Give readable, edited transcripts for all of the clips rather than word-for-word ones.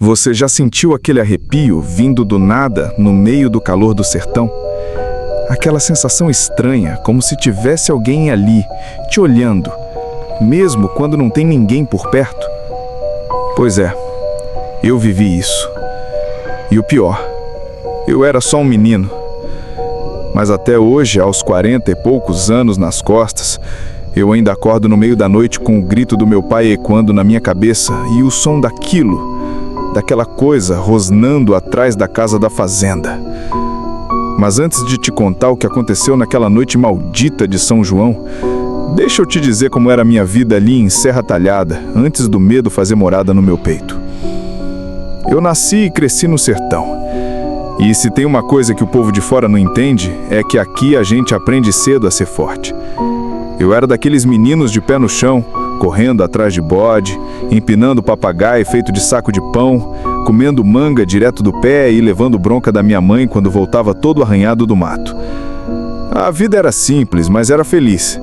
Você já sentiu aquele arrepio vindo do nada no meio do calor do sertão? Aquela sensação estranha, como se tivesse alguém ali, te olhando, mesmo quando não tem ninguém por perto? Pois é, eu vivi isso. E o pior, eu era só um menino. Mas até hoje, aos 40 e poucos anos nas costas, eu ainda acordo no meio da noite com o grito do meu pai ecoando na minha cabeça e o som daquela coisa rosnando atrás da casa da fazenda. Mas antes de te contar o que aconteceu naquela noite maldita de São João, deixa eu te dizer como era a minha vida ali em Serra Talhada, antes do medo fazer morada no meu peito. Eu nasci e cresci no sertão. E se tem uma coisa que o povo de fora não entende, é que aqui a gente aprende cedo a ser forte. Eu era daqueles meninos de pé no chão, correndo atrás de bode, empinando papagaio feito de saco de pão, comendo manga direto do pé e levando bronca da minha mãe quando voltava todo arranhado do mato. A vida era simples, mas era feliz.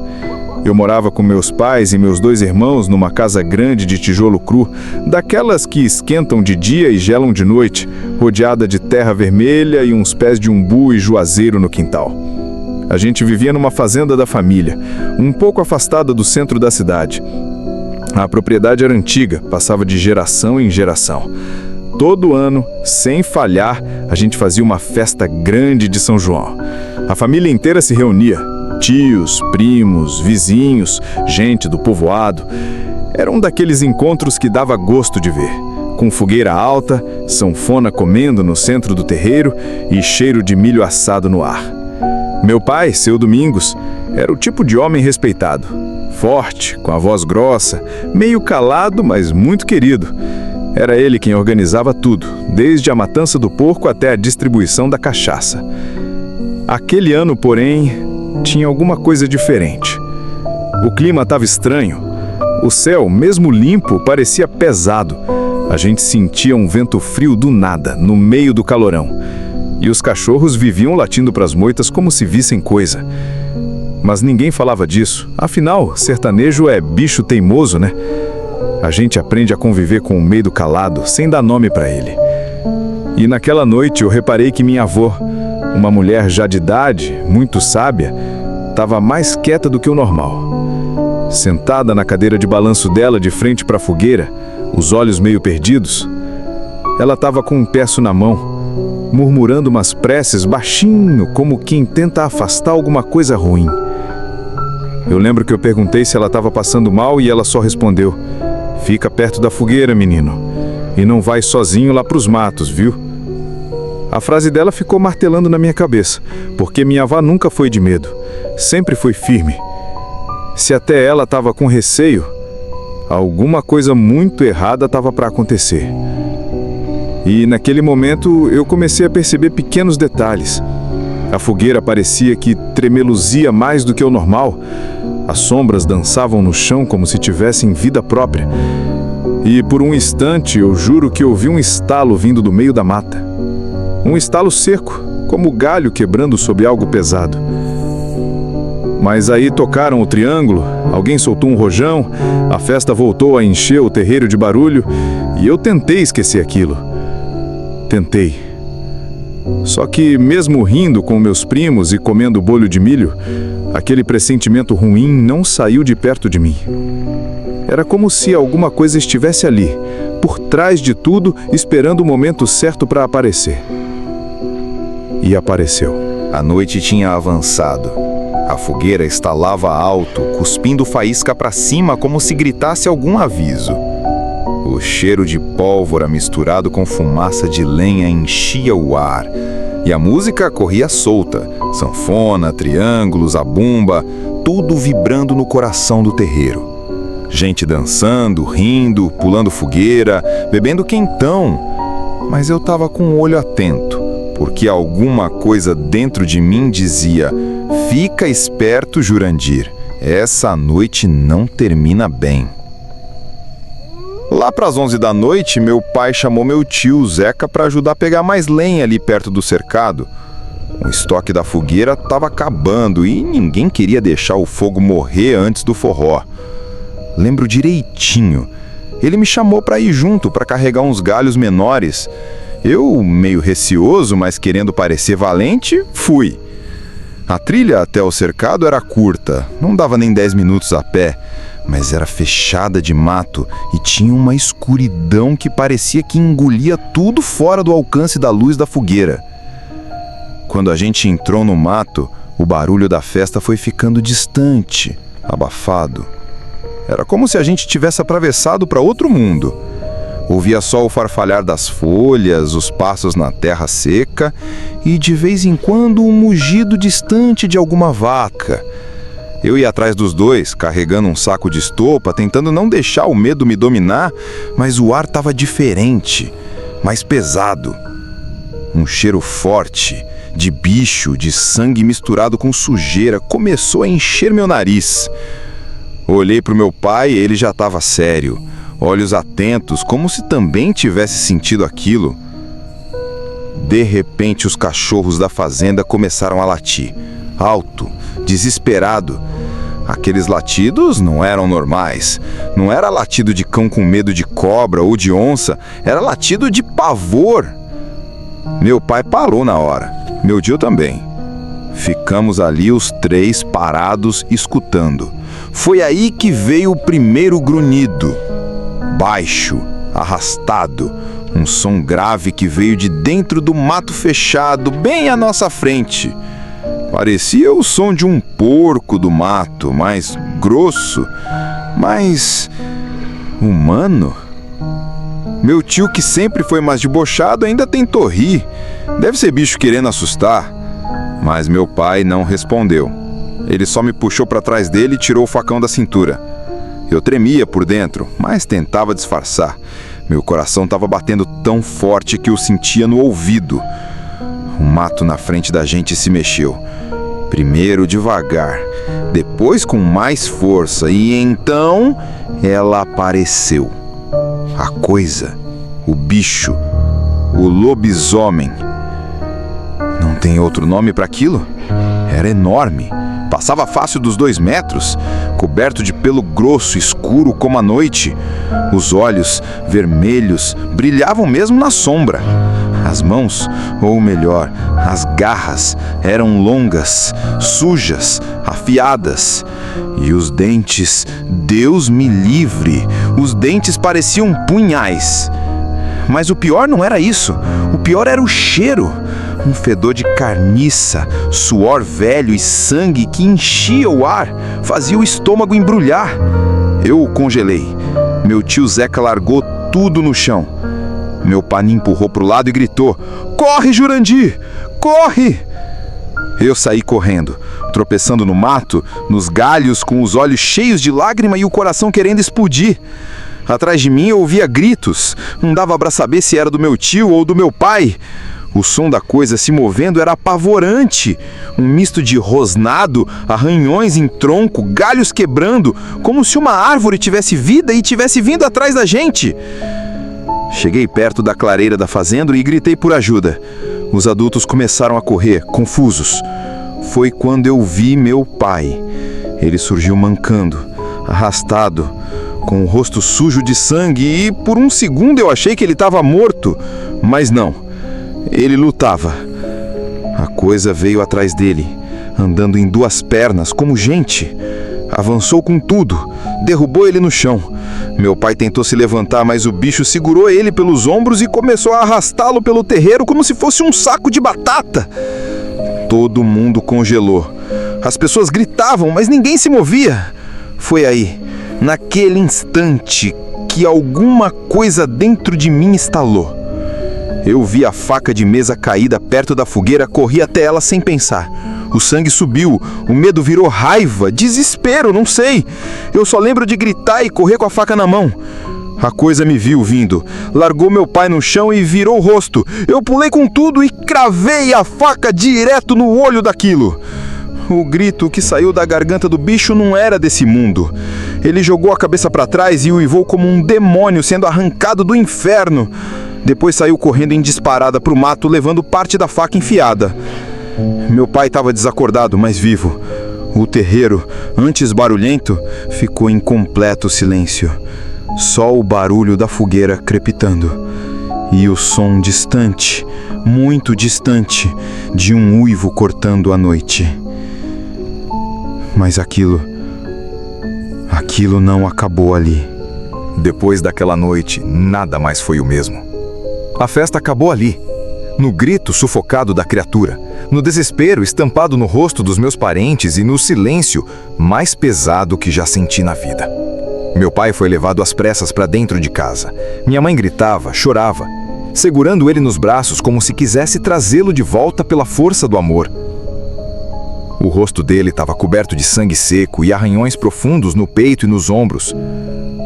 Eu morava com meus pais e meus 2 irmãos numa casa grande de tijolo cru, daquelas que esquentam de dia e gelam de noite, rodeada de terra vermelha e uns pés de umbu e juazeiro no quintal. A gente vivia numa fazenda da família, um pouco afastada do centro da cidade. A propriedade era antiga, passava de geração em geração. Todo ano, sem falhar, a gente fazia uma festa grande de São João. A família inteira se reunia. Tios, primos, vizinhos, gente do povoado. Era um daqueles encontros que dava gosto de ver. Com fogueira alta, sanfona comendo no centro do terreiro e cheiro de milho assado no ar. Meu pai, seu Domingos, era o tipo de homem respeitado. Forte, com a voz grossa, meio calado, mas muito querido. Era ele quem organizava tudo, desde a matança do porco até a distribuição da cachaça. Aquele ano, porém, tinha alguma coisa diferente. O clima estava estranho. O céu, mesmo limpo, parecia pesado. A gente sentia um vento frio do nada, no meio do calorão. E os cachorros viviam latindo para as moitas como se vissem coisa. Mas ninguém falava disso. Afinal, sertanejo é bicho teimoso, né? A gente aprende a conviver com o medo calado, sem dar nome para ele. E naquela noite eu reparei que minha avó, uma mulher já de idade, muito sábia, estava mais quieta do que o normal. Sentada na cadeira de balanço dela de frente para a fogueira, os olhos meio perdidos, ela estava com um terço na mão, murmurando umas preces baixinho, como quem tenta afastar alguma coisa ruim. Eu lembro que eu perguntei se ela estava passando mal e ela só respondeu: "Fica perto da fogueira, menino, e não vai sozinho lá para os matos, viu?" A frase dela ficou martelando na minha cabeça, porque minha avó nunca foi de medo, sempre foi firme. Se até ela estava com receio, alguma coisa muito errada estava para acontecer. E naquele momento eu comecei a perceber pequenos detalhes. A fogueira parecia que tremeluzia mais do que o normal. As sombras dançavam no chão como se tivessem vida própria. E por um instante eu juro que ouvi um estalo vindo do meio da mata. Um estalo seco, como galho quebrando sobre algo pesado. Mas aí tocaram o triângulo, alguém soltou um rojão, a festa voltou a encher o terreiro de barulho e eu tentei esquecer aquilo. Tentei. Só que mesmo rindo com meus primos e comendo bolho de milho, aquele pressentimento ruim não saiu de perto de mim. Era como se alguma coisa estivesse ali, por trás de tudo, esperando o momento certo para aparecer. E apareceu. A noite tinha avançado. A fogueira estalava alto, cuspindo faísca para cima como se gritasse algum aviso. O cheiro de pólvora misturado com fumaça de lenha enchia o ar. E a música corria solta. Sanfona, triângulos, a bumba, tudo vibrando no coração do terreiro. Gente dançando, rindo, pulando fogueira, bebendo quentão. Mas eu estava com o olho atento, porque alguma coisa dentro de mim dizia: "Fica esperto, Jurandir, essa noite não termina bem." Lá para as 11 da noite, meu pai chamou meu tio Zeca para ajudar a pegar mais lenha ali perto do cercado. O estoque da fogueira estava acabando e ninguém queria deixar o fogo morrer antes do forró. Lembro direitinho. Ele me chamou para ir junto, para carregar uns galhos menores. Eu, meio receoso, mas querendo parecer valente, fui. A trilha até o cercado era curta, não dava nem 10 minutos a pé, mas era fechada de mato e tinha uma escuridão que parecia que engolia tudo fora do alcance da luz da fogueira. Quando a gente entrou no mato, o barulho da festa foi ficando distante, abafado. Era como se a gente tivesse atravessado para outro mundo. Ouvia só o farfalhar das folhas, os passos na terra seca e, de vez em quando, um mugido distante de alguma vaca. Eu ia atrás dos dois, carregando um saco de estopa, tentando não deixar o medo me dominar, mas o ar estava diferente, mais pesado. Um cheiro forte, de bicho, de sangue misturado com sujeira, começou a encher meu nariz. Olhei para o meu pai e ele já estava sério, olhos atentos, como se também tivesse sentido aquilo. De repente, os cachorros da fazenda começaram a latir, alto, desesperado. Aqueles latidos não eram normais. Não era latido de cão com medo de cobra ou de onça, era latido de pavor. Meu pai parou na hora, meu tio também. Ficamos ali os três parados, escutando. Foi aí que veio o primeiro grunhido. Baixo, arrastado, um som grave que veio de dentro do mato fechado, bem à nossa frente. Parecia o som de um porco do mato, mais grosso, mais humano. Meu tio, que sempre foi mais debochado, ainda tentou rir. Deve ser bicho querendo assustar. Mas meu pai não respondeu. Ele só me puxou para trás dele e tirou o facão da cintura. Eu tremia por dentro, mas tentava disfarçar. Meu coração estava batendo tão forte que eu sentia no ouvido. O mato na frente da gente se mexeu. Primeiro devagar, depois com mais força, e então ela apareceu. A coisa, o bicho, o lobisomem. Não tem outro nome para aquilo? Era enorme. Passava fácil dos 2 metros, coberto de pelo grosso, escuro como a noite. Os olhos, vermelhos, brilhavam mesmo na sombra. As mãos, ou melhor, as garras, eram longas, sujas, afiadas. E os dentes, Deus me livre, os dentes pareciam punhais. Mas o pior não era isso, o pior era o cheiro. Um fedor de carniça, suor velho e sangue que enchia o ar, fazia o estômago embrulhar. Eu o congelei. Meu tio Zeca largou tudo no chão. Meu pai me empurrou pro lado e gritou: "Corre, Jurandir! Corre!" Eu saí correndo, tropeçando no mato, nos galhos, com os olhos cheios de lágrima e o coração querendo explodir. Atrás de mim eu ouvia gritos. Não dava para saber se era do meu tio ou do meu pai. O som da coisa se movendo era apavorante. Um misto de rosnado, arranhões em tronco, galhos quebrando, como se uma árvore tivesse vida e tivesse vindo atrás da gente. Cheguei perto da clareira da fazenda e gritei por ajuda. Os adultos começaram a correr, confusos. Foi quando eu vi meu pai. Ele surgiu mancando, arrastado, com o rosto sujo de sangue, e por um segundo eu achei que ele estava morto. Mas não. Ele lutava. A coisa veio atrás dele, andando em 2 pernas, como gente. Avançou com tudo, derrubou ele no chão. Meu pai tentou se levantar, mas o bicho segurou ele pelos ombros e começou a arrastá-lo pelo terreiro como se fosse um saco de batata. Todo mundo congelou. As pessoas gritavam, mas ninguém se movia. Foi aí, naquele instante, que alguma coisa dentro de mim estalou. Eu vi a faca de mesa caída perto da fogueira, corri até ela sem pensar. O sangue subiu, o medo virou raiva, desespero, não sei. Eu só lembro de gritar e correr com a faca na mão. A coisa me viu vindo, largou meu pai no chão e virou o rosto. Eu pulei com tudo e cravei a faca direto no olho daquilo. O grito que saiu da garganta do bicho não era desse mundo. Ele jogou a cabeça para trás e uivou como um demônio sendo arrancado do inferno. Depois saiu correndo em disparada pro mato, levando parte da faca enfiada. Meu pai estava desacordado, mas vivo. O terreiro, antes barulhento, ficou em completo silêncio. só o barulho da fogueira crepitando e o som distante, muito distante, de um uivo cortando a noite. Mas aquilo não acabou ali. Depois daquela noite, nada mais foi o mesmo. A festa acabou ali, no grito sufocado da criatura, no desespero estampado no rosto dos meus parentes e no silêncio mais pesado que já senti na vida. Meu pai foi levado às pressas para dentro de casa. Minha mãe gritava, chorava, segurando ele nos braços como se quisesse trazê-lo de volta pela força do amor. O rosto dele estava coberto de sangue seco e arranhões profundos no peito e nos ombros,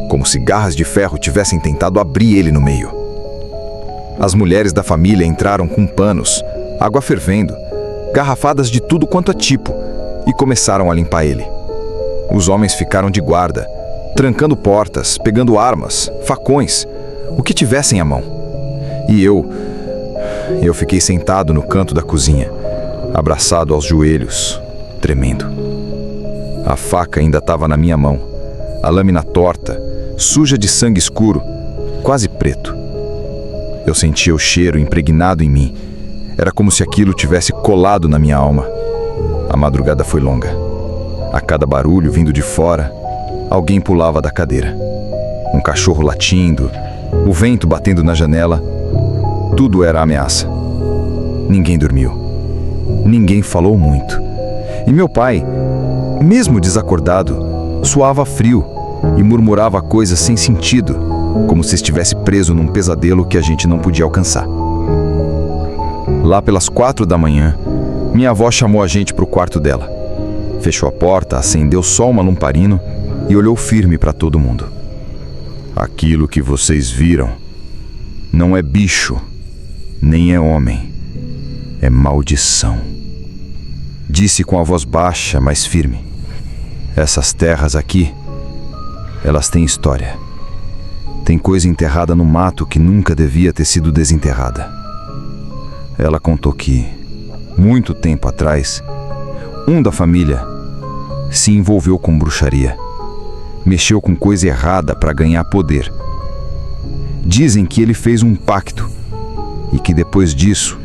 como se garras de ferro tivessem tentado abrir ele no meio. As mulheres da família entraram com panos, água fervendo, garrafadas de tudo quanto é tipo, e começaram a limpar ele. Os homens ficaram de guarda, trancando portas, pegando armas, facões, o que tivessem à mão. E eu fiquei sentado no canto da cozinha, abraçado aos joelhos, tremendo. A faca ainda estava na minha mão, a lâmina torta, suja de sangue escuro, quase preto. Eu sentia o cheiro impregnado em mim. Era como se aquilo tivesse colado na minha alma. A madrugada foi longa. A cada barulho vindo de fora, alguém pulava da cadeira. Um cachorro latindo, o vento batendo na janela. Tudo era ameaça. Ninguém dormiu. Ninguém falou muito. E meu pai, mesmo desacordado, suava frio e murmurava coisas sem sentido, como se estivesse preso num pesadelo que a gente não podia alcançar. Lá pelas 4 da manhã, minha avó chamou a gente para o quarto dela. Fechou a porta, acendeu só uma lamparina e olhou firme para todo mundo. Aquilo que vocês viram não é bicho, nem é homem, é maldição. Disse com a voz baixa, mas firme. Essas terras aqui, elas têm história. Tem coisa enterrada no mato que nunca devia ter sido desenterrada. Ela contou que, muito tempo atrás, um da família se envolveu com bruxaria. Mexeu com coisa errada para ganhar poder. Dizem que ele fez um pacto e que depois disso,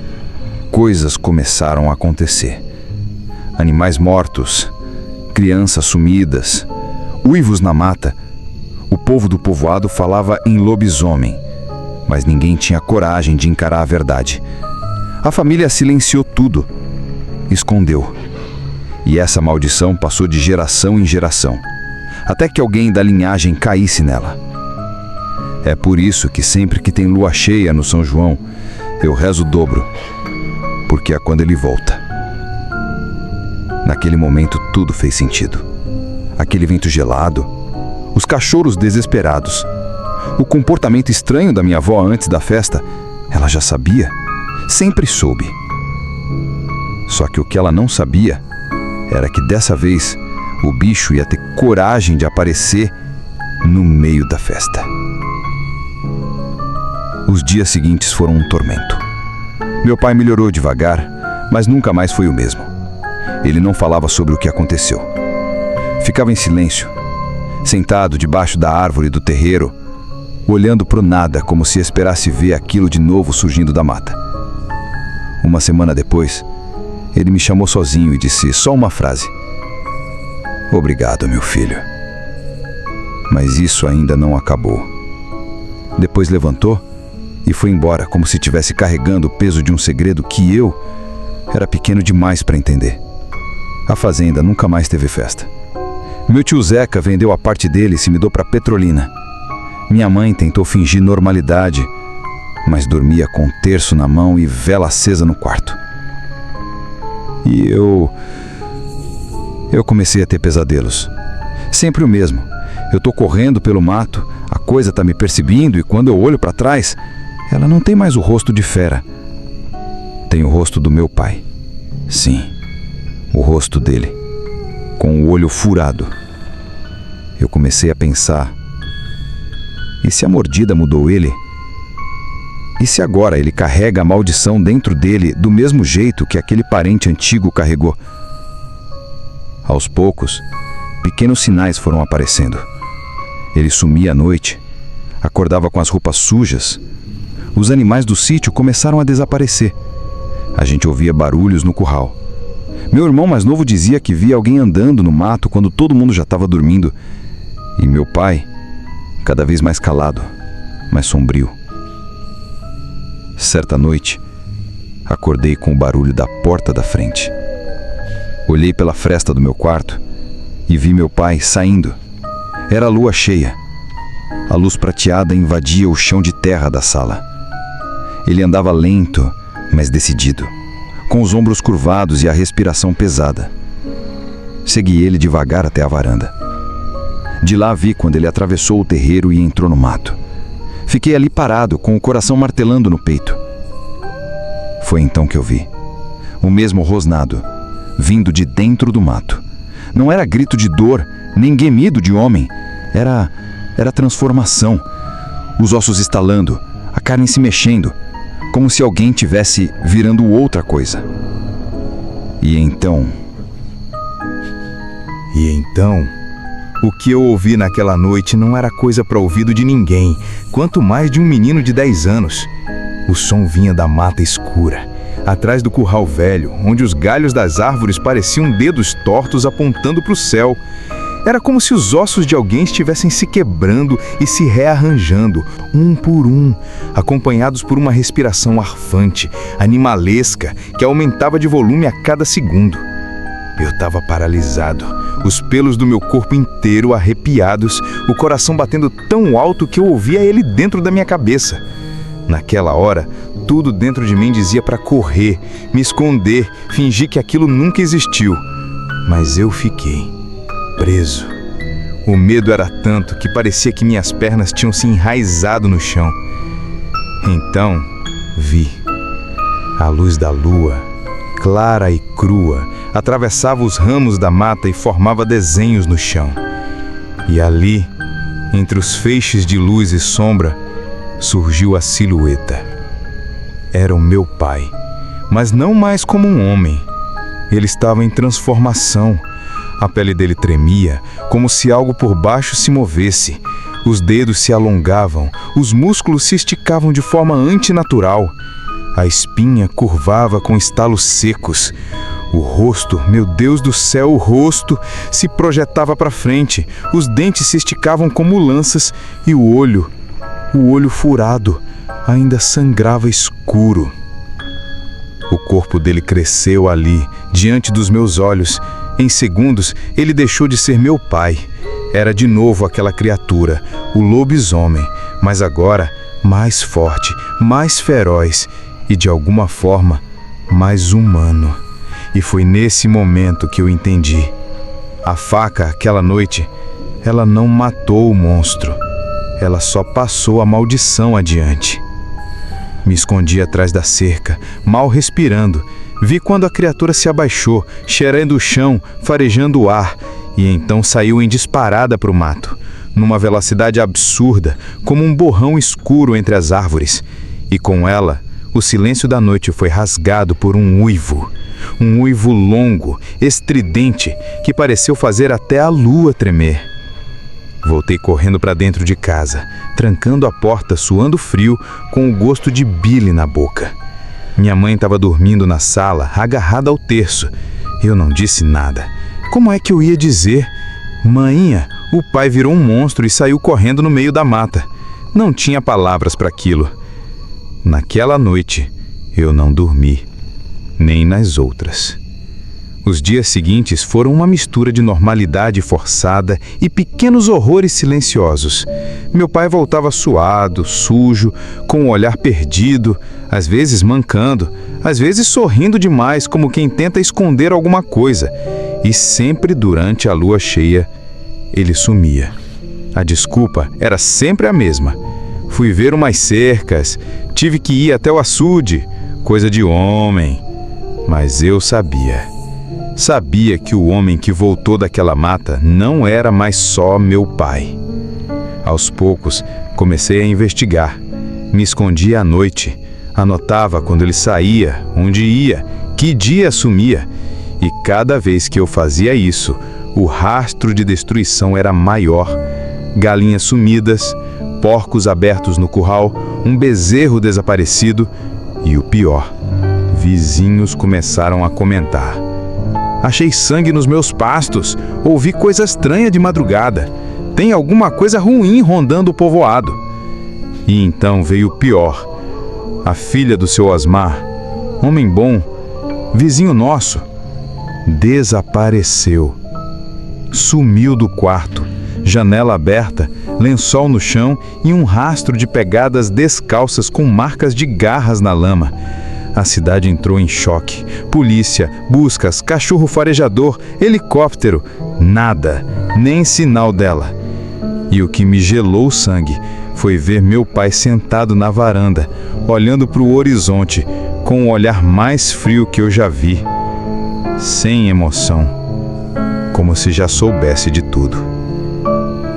coisas começaram a acontecer. Animais mortos, crianças sumidas, uivos na mata. O povo do povoado falava em lobisomem, mas ninguém tinha coragem de encarar a verdade. A família silenciou tudo, escondeu. E essa maldição passou de geração em geração, até que alguém da linhagem caísse nela. É por isso que sempre que tem lua cheia no São João, eu rezo o dobro, porque é quando ele volta. Naquele momento tudo fez sentido. Aquele vento gelado, os cachorros desesperados, o comportamento estranho da minha avó antes da festa, ela já sabia, sempre soube. Só que o que ela não sabia era que dessa vez o bicho ia ter coragem de aparecer no meio da festa. Os dias seguintes foram um tormento. Meu pai melhorou devagar, mas nunca mais foi o mesmo. Ele não falava sobre o que aconteceu. Ficava em silêncio, sentado debaixo da árvore do terreiro, olhando pro nada como se esperasse ver aquilo de novo surgindo da mata. Uma semana depois, ele me chamou sozinho e disse só uma frase: "Obrigado, meu filho." Mas isso ainda não acabou. Depois levantou e foi embora como se estivesse carregando o peso de um segredo que eu era pequeno demais para entender. A fazenda nunca mais teve festa. Meu tio Zeca vendeu a parte dele e se mudou para Petrolina. Minha mãe tentou fingir normalidade, mas dormia com um terço na mão e vela acesa no quarto. E eu comecei a ter pesadelos. Sempre o mesmo. Eu tô correndo pelo mato, a coisa tá me perseguindo e quando eu olho para trás, ela não tem mais o rosto de fera. Tem o rosto do meu pai. Sim, o rosto dele, com o olho furado. Eu comecei a pensar: e se a mordida mudou ele? E se agora ele carrega a maldição dentro dele do mesmo jeito que aquele parente antigo carregou? Aos poucos, pequenos sinais foram aparecendo. Ele sumia à noite, Acordava com as roupas sujas. Os animais do sítio começaram a desaparecer. A gente ouvia barulhos no curral. Meu irmão mais novo dizia que via alguém andando no mato quando todo mundo já estava dormindo. E meu pai, cada vez mais calado, mais sombrio. Certa noite, acordei com o barulho da porta da frente. Olhei pela fresta do meu quarto e vi meu pai saindo. Era a lua cheia. A luz prateada invadia o chão de terra da sala. Ele andava lento, mas decidido, com os ombros curvados e a respiração pesada. Segui ele devagar até a varanda. De lá vi quando ele atravessou o terreiro e entrou no mato. Fiquei ali parado, com o coração martelando no peito. Foi então que eu vi o mesmo rosnado, vindo de dentro do mato. Não era grito de dor, nem gemido de homem. Era transformação. Os ossos estalando, a carne se mexendo, como se alguém tivesse virando outra coisa. E então, o que eu ouvi naquela noite não era coisa para ouvido de ninguém, quanto mais de um menino de 10 anos. O som vinha da mata escura, atrás do curral velho, onde os galhos das árvores pareciam dedos tortos apontando para o céu. Era como se os ossos de alguém estivessem se quebrando e se rearranjando, um por um, acompanhados por uma respiração arfante, animalesca, que aumentava de volume a cada segundo. Eu estava paralisado, os pelos do meu corpo inteiro arrepiados, o coração batendo tão alto que eu ouvia ele dentro da minha cabeça. Naquela hora, tudo dentro de mim dizia para correr, me esconder, fingir que aquilo nunca existiu. Mas eu fiquei preso. O medo era tanto que parecia que minhas pernas tinham se enraizado no chão. Então, vi. A luz da lua, clara e crua, atravessava os ramos da mata e formava desenhos no chão. E ali, entre os feixes de luz e sombra, surgiu a silhueta. Era o meu pai, mas não mais como um homem. Ele estava em transformação. A pele dele tremia, como se algo por baixo se movesse. Os dedos se alongavam, os músculos se esticavam de forma antinatural. A espinha curvava com estalos secos. O rosto, meu Deus do céu, o rosto se projetava para frente. Os dentes se esticavam como lanças e o olho furado, ainda sangrava escuro. O corpo dele cresceu ali, diante dos meus olhos. Em segundos, ele deixou de ser meu pai. Era de novo aquela criatura, o lobisomem, mas agora mais forte, mais feroz e, de alguma forma, mais humano. E foi nesse momento que eu entendi. A faca, aquela noite, ela não matou o monstro. Ela só passou a maldição adiante. Me escondi atrás da cerca, mal respirando. Vi quando a criatura se abaixou, cheirando o chão, farejando o ar, e então saiu em disparada para o mato, numa velocidade absurda, como um borrão escuro entre as árvores. E com ela, o silêncio da noite foi rasgado por um uivo longo, estridente, que pareceu fazer até a lua tremer. Voltei correndo para dentro de casa, trancando a porta, suando frio, com o gosto de bile na boca. Minha mãe estava dormindo na sala, agarrada ao terço. Eu não disse nada. Como é que eu ia dizer? Mainha, o pai virou um monstro e saiu correndo no meio da mata. Não tinha palavras para aquilo. Naquela noite, eu não dormi, nem nas outras. Os dias seguintes foram uma mistura de normalidade forçada e pequenos horrores silenciosos. Meu pai voltava suado, sujo, com o olhar perdido, às vezes mancando, às vezes sorrindo demais, como quem tenta esconder alguma coisa. E sempre durante a lua cheia, ele sumia. A desculpa era sempre a mesma. Fui ver umas cercas, tive que ir até o açude, coisa de homem. Mas eu sabia. Sabia que o homem que voltou daquela mata não era mais só meu pai. Aos poucos, comecei a investigar. Me escondia à noite. Anotava quando ele saía, onde ia, que dia sumia. E cada vez que eu fazia isso, o rastro de destruição era maior. Galinhas sumidas, porcos abertos no curral, um bezerro desaparecido e o pior, vizinhos começaram a comentar. Achei sangue nos meus pastos, ouvi coisa estranha de madrugada. Tem alguma coisa ruim rondando o povoado. E então veio o pior. A filha do seu Osmar, homem bom, vizinho nosso, desapareceu. Sumiu do quarto, janela aberta, lençol no chão e um rastro de pegadas descalças com marcas de garras na lama. A cidade entrou em choque. Polícia, buscas, cachorro farejador, helicóptero, nada, nem sinal dela. E o que me gelou o sangue foi ver meu pai sentado na varanda, olhando para o horizonte, com o olhar mais frio que eu já vi. Sem emoção, como se já soubesse de tudo.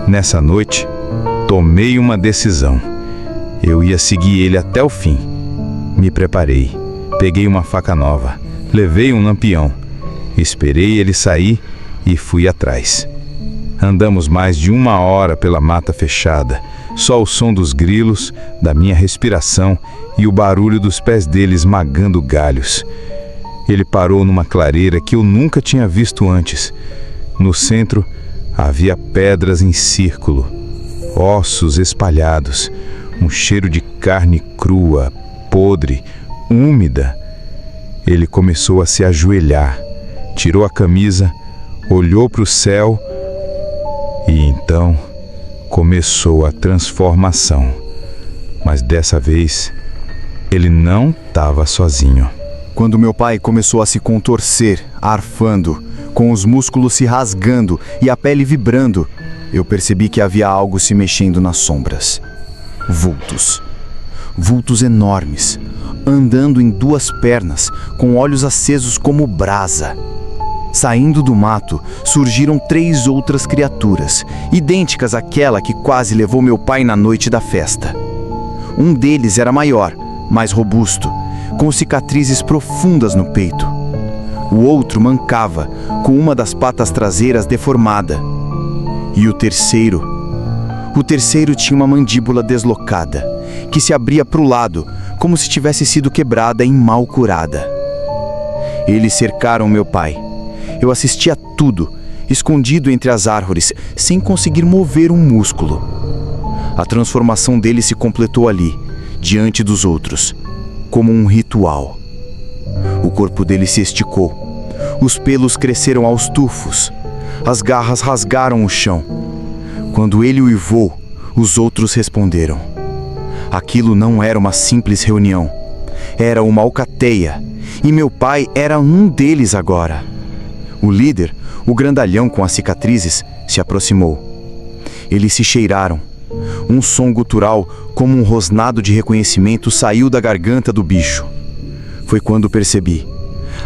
Nessa noite, tomei uma decisão. Eu ia seguir ele até o fim. Me preparei, peguei uma faca nova, levei um lampião, esperei ele sair e fui atrás. Andamos mais de 1 hora pela mata fechada, só o som dos grilos, da minha respiração e o barulho dos pés dele esmagando galhos. Ele parou numa clareira que eu nunca tinha visto antes. No centro havia pedras em círculo, ossos espalhados, um cheiro de carne crua, podre, úmida. Ele começou a se ajoelhar, tirou a camisa, olhou para o céu e então começou a transformação. Mas dessa vez, ele não estava sozinho. Quando meu pai começou a se contorcer, arfando, com os músculos se rasgando e a pele vibrando, eu percebi que havia algo se mexendo nas sombras. Vultos. Vultos enormes, andando em 2 pernas, com olhos acesos como brasa. Saindo do mato, surgiram 3 outras criaturas, idênticas àquela que quase levou meu pai na noite da festa. Um deles era maior, mais robusto, com cicatrizes profundas no peito. O outro mancava, com uma das patas traseiras deformada. E o terceiro tinha uma mandíbula deslocada, que se abria para o lado, como se tivesse sido quebrada e mal curada. Eles cercaram meu pai. Eu assisti a tudo, escondido entre as árvores, sem conseguir mover um músculo. A transformação dele se completou ali, diante dos outros, como um ritual. O corpo dele se esticou. Os pelos cresceram aos tufos. As garras rasgaram o chão. Quando ele uivou, os outros responderam. Aquilo não era uma simples reunião. Era uma alcateia. E meu pai era um deles agora. O líder, o grandalhão com as cicatrizes, se aproximou. Eles se cheiraram. Um som gutural, como um rosnado de reconhecimento, saiu da garganta do bicho. Foi quando percebi.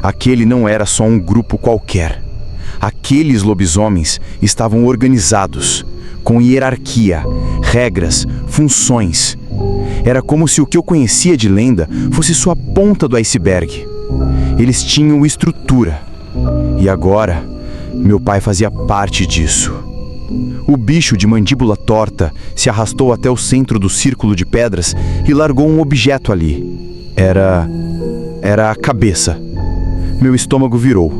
Aquele não era só um grupo qualquer. Aqueles lobisomens estavam organizados, com hierarquia, regras, funções. Era como se o que eu conhecia de lenda fosse só a ponta do iceberg. Eles tinham estrutura. E agora, meu pai fazia parte disso. O bicho de mandíbula torta se arrastou até o centro do círculo de pedras e largou um objeto ali. Era a cabeça. Meu estômago virou.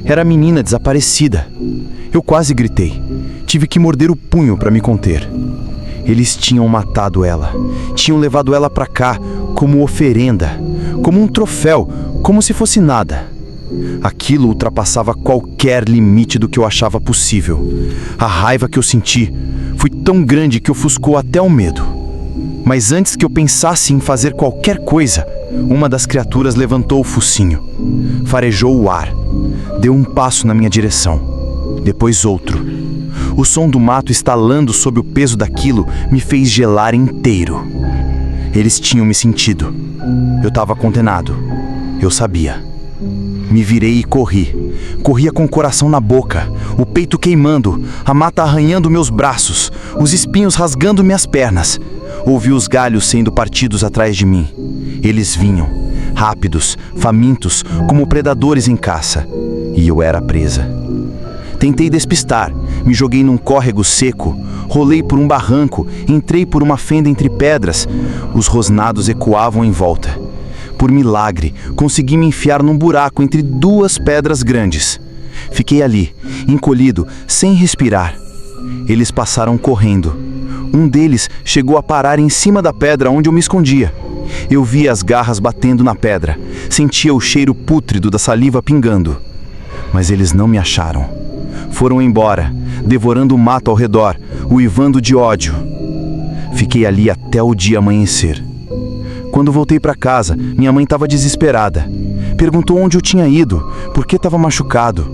Era a menina desaparecida. Eu quase gritei. Tive que morder o punho para me conter. Eles tinham matado ela. Tinham levado ela para cá como oferenda, como um troféu, como se fosse nada. Aquilo ultrapassava qualquer limite do que eu achava possível. A raiva que eu senti foi tão grande que ofuscou até o medo. Mas antes que eu pensasse em fazer qualquer coisa, uma das criaturas levantou o focinho, farejou o ar, deu um passo na minha direção, depois outro. O som do mato estalando sob o peso daquilo me fez gelar inteiro. Eles tinham me sentido. Eu estava condenado. Eu sabia. Me virei e corri. Corria com o coração na boca, o peito queimando, a mata arranhando meus braços, os espinhos rasgando minhas pernas. Ouvi os galhos sendo partidos atrás de mim. Eles vinham, rápidos, famintos, como predadores em caça. E eu era presa. Tentei despistar, Me joguei num córrego seco, rolei por um barranco, entrei por uma fenda entre pedras. Os rosnados ecoavam em volta. Por milagre, consegui me enfiar num buraco entre duas pedras grandes. Fiquei ali, encolhido, sem respirar. Eles passaram correndo. Um deles chegou a parar em cima da pedra onde eu me escondia. Eu via as garras batendo na pedra, sentia o cheiro pútrido da saliva pingando. Mas eles não me acharam. Foram embora, devorando o mato ao redor, uivando de ódio. Fiquei ali até o dia amanhecer. Quando voltei para casa, minha mãe estava desesperada. Perguntou onde eu tinha ido, por que estava machucado.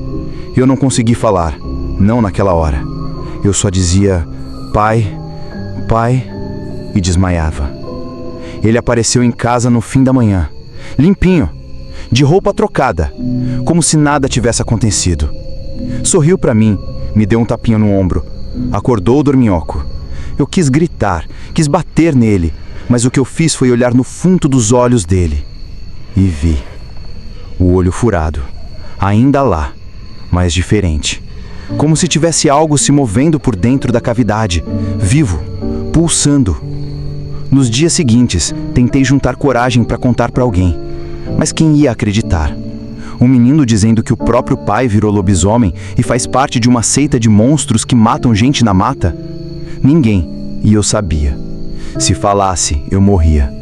Eu não consegui falar, não naquela hora. Eu só dizia, pai, pai, e desmaiava. Ele apareceu em casa no fim da manhã, limpinho, de roupa trocada, como se nada tivesse acontecido. Sorriu para mim, me deu um tapinha no ombro, acordou o dorminhoco. Eu quis gritar, quis bater nele, mas o que eu fiz foi olhar no fundo dos olhos dele. E vi o olho furado, ainda lá, mas diferente. Como se tivesse algo se movendo por dentro da cavidade, vivo, pulsando. Nos dias seguintes, tentei juntar coragem para contar para alguém, mas quem ia acreditar? Um menino dizendo que o próprio pai virou lobisomem e faz parte de uma seita de monstros que matam gente na mata? Ninguém, e eu sabia. Se falasse, eu morria.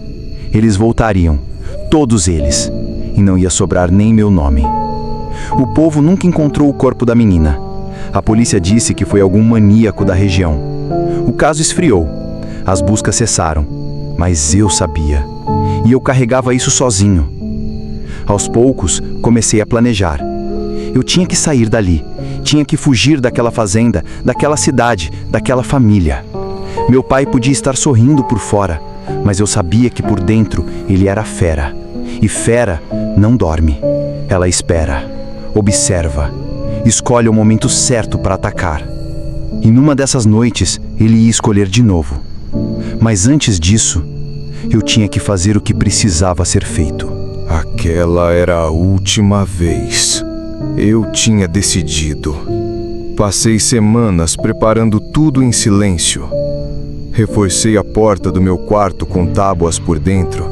Eles voltariam, todos eles, e não ia sobrar nem meu nome. O povo nunca encontrou o corpo da menina. A polícia disse que foi algum maníaco da região. O caso esfriou. As buscas cessaram. Mas eu sabia. E eu carregava isso sozinho. Aos poucos, comecei a planejar. Eu tinha que sair dali. Tinha que fugir daquela fazenda, daquela cidade, daquela família. Meu pai podia estar sorrindo por fora, mas eu sabia que por dentro ele era fera. E fera não dorme. Ela espera, observa, escolhe o momento certo para atacar. E numa dessas noites, ele ia escolher de novo. Mas antes disso, eu tinha que fazer o que precisava ser feito. Aquela era a última vez. Eu tinha decidido. Passei semanas preparando tudo em silêncio. Reforcei a porta do meu quarto com tábuas por dentro,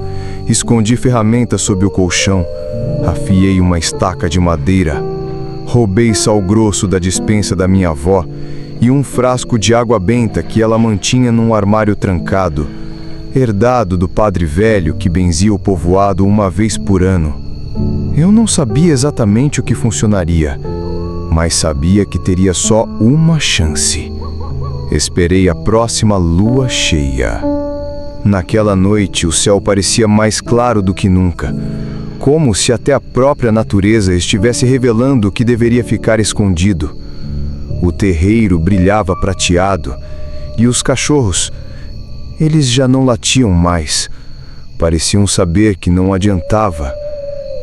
escondi ferramentas sob o colchão, afiei uma estaca de madeira, roubei sal grosso da despensa da minha avó e um frasco de água benta que ela mantinha num armário trancado, herdado do padre velho que benzia o povoado uma vez por ano. Eu não sabia exatamente o que funcionaria, mas sabia que teria só uma chance. Esperei a próxima lua cheia. Naquela noite, o céu parecia mais claro do que nunca, como se até a própria natureza estivesse revelando que deveria ficar escondido. O terreiro brilhava prateado, e os cachorros, eles já não latiam mais. Pareciam saber que não adiantava,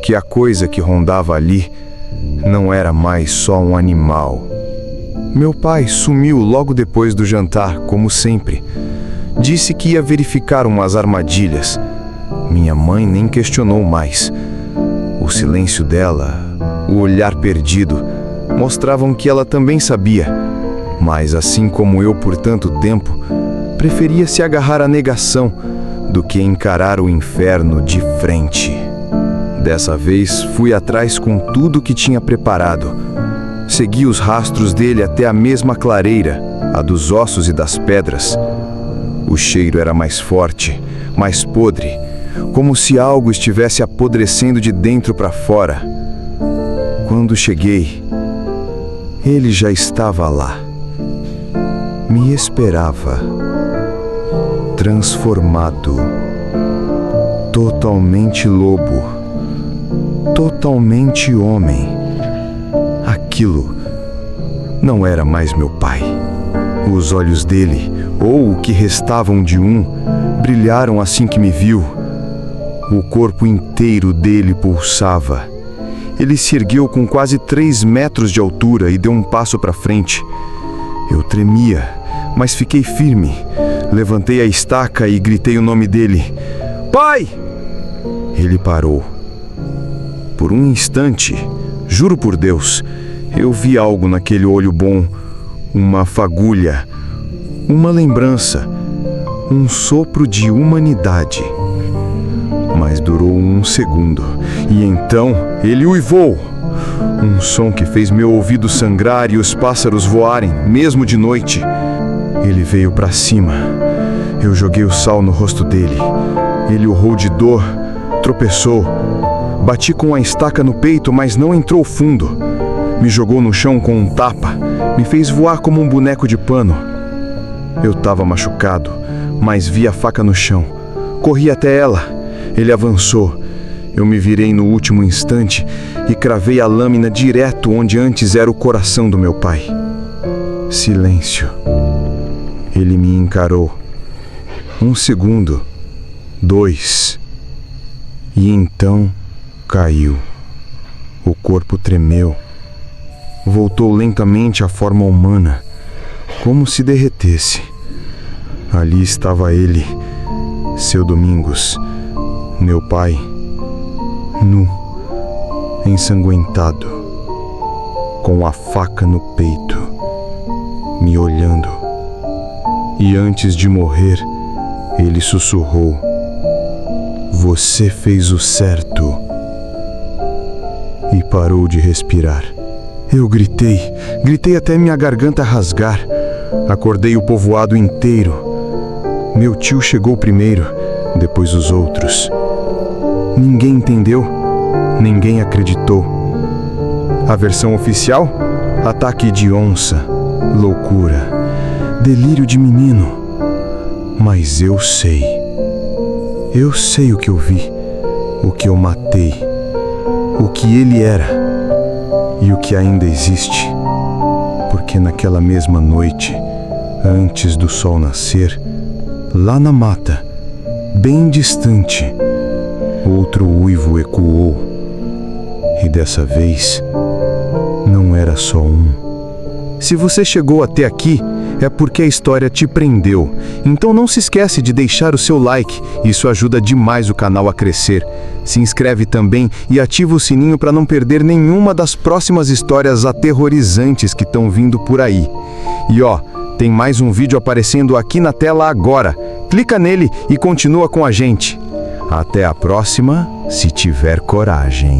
que a coisa que rondava ali não era mais só um animal. Meu pai sumiu logo depois do jantar, como sempre. Disse que ia verificar umas armadilhas. Minha mãe nem questionou mais. O silêncio dela, o olhar perdido, mostravam que ela também sabia. Mas, assim como eu por tanto tempo, preferia se agarrar à negação do que encarar o inferno de frente. Dessa vez, fui atrás com tudo que tinha preparado. Segui os rastros dele até a mesma clareira, a dos ossos e das pedras. O cheiro era mais forte, mais podre, como se algo estivesse apodrecendo de dentro para fora. Quando cheguei, ele já estava lá. Me esperava, transformado, totalmente lobo, totalmente homem. Aquilo não era mais meu pai. Os olhos dele, ou o que restavam de um, brilharam assim que me viu. O corpo inteiro dele pulsava. Ele se ergueu com quase 3 metros de altura e deu um passo para frente. Eu tremia, mas fiquei firme. Levantei a estaca e gritei o nome dele. Pai! Ele parou. Por um instante, juro por Deus, eu vi algo naquele olho bom, uma fagulha, uma lembrança, um sopro de humanidade. Mas durou um segundo, e então ele uivou. Um som que fez meu ouvido sangrar e os pássaros voarem, mesmo de noite. Ele veio para cima. Eu joguei o sal no rosto dele. Ele urrou de dor, tropeçou. Bati com a estaca no peito, mas não entrou fundo. Me jogou no chão com um tapa. Me fez voar como um boneco de pano. Eu estava machucado, mas vi a faca no chão. Corri até ela. Ele avançou. Eu me virei no último instante e cravei a lâmina direto onde antes era o coração do meu pai. Silêncio. Ele me encarou. 1 segundo, 2. E então caiu. O corpo tremeu. Voltou lentamente à forma humana, como se derretesse. Ali estava ele, seu Domingos, meu pai, nu, ensanguentado, com a faca no peito, me olhando. E antes de morrer, ele sussurrou: "Você fez o certo." E parou de respirar. Eu gritei até minha garganta rasgar. Acordei o povoado inteiro. Meu tio chegou primeiro, depois os outros. Ninguém entendeu, ninguém acreditou. A versão oficial? Ataque de onça, loucura, delírio de menino. Mas eu sei o que eu vi, o que eu matei, o que ele era e o que ainda existe. Porque naquela mesma noite, antes do sol nascer, lá na mata, bem distante, outro uivo ecoou. E dessa vez, não era só um. Se você chegou até aqui, é porque a história te prendeu. Então não se esquece de deixar o seu like, isso ajuda demais o canal a crescer. Se inscreve também e ativa o sininho para não perder nenhuma das próximas histórias aterrorizantes que estão vindo por aí. E ó, tem mais um vídeo aparecendo aqui na tela agora. Clica nele e continua com a gente. Até a próxima, se tiver coragem.